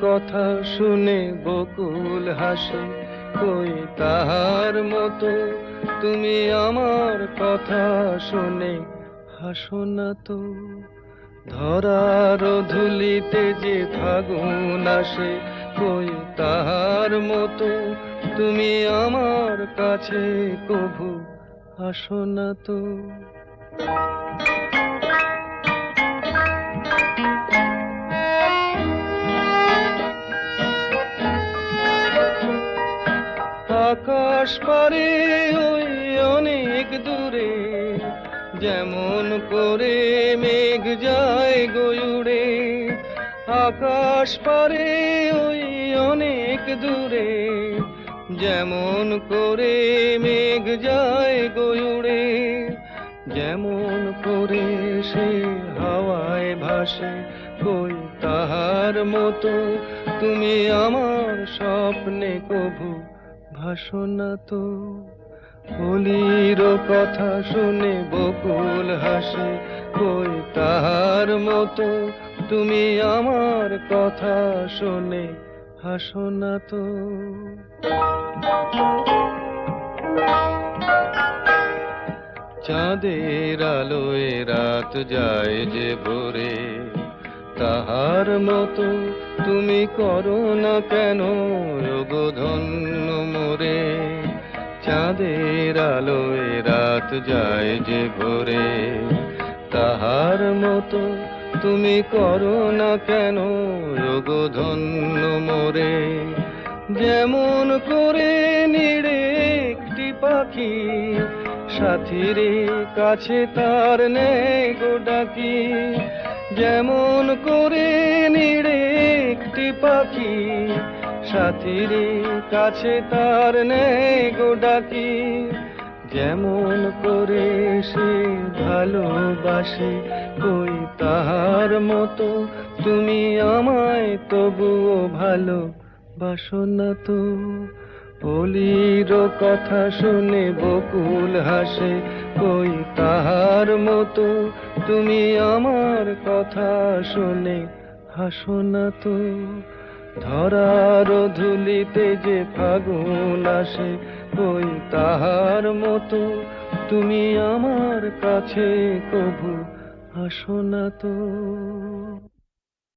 কথা শুনে বকুল হাসে, কই তাহার মতো তুমি আমার কথা শুনে হাসো না তো। ধরার ধুলিতে যে ফাগুন আসে, কই তাহার মতো তুমি আমার কাছে কভু আসো না তো। আকাশ পারে ওই অনেক দূরে, যেমন করে মেঘ যায় গয়ুড়ে। আকাশ পারে ওই অনেক দূরে, যেমন করে মেঘ যায় গয়ুড়ে। যেমন করে সে হাওয়ায় ভাসে, কই তাহার মতো তুমি আমার স্বপ্নে কভু ভাসো না তো। কলির কথা শুনে বকুল হাসে, কই তাহার মতো তুমি আমার কথা শুনে হাসো না তো। চাঁদের আলোয় রাত যায় যে ভোরে, তাহার মতো তুমি করো না কেন ওগো ধন্য মোরে। চাঁদের আলোয় রাত যায় যে ভোরে, তাহার মতো তুমি করো না কেন ওগো ধন্য মোরে। যেমন করে নিড়ে একটি পাখি, সাথীর কাছে তার নেই গো ডাকি। যেমন করে নিড়ে একটি পাখি, সাথীর কাছে তার নেই গো ডাকি। যেমন করে সে ভালোবাসে, কই তাহার মতো তুমি আমায় তবুও ভালো বাসো না তো। কলির কথা শুনে বকুল হাসে, কই তাহার মতো তুমি আমার কথা শুনে হাসো না তো। ধরার ধুলিতে যে ফাগুন আসে, কই তাহার মতো তুমি আমার কাছে কভু হাসো না তো।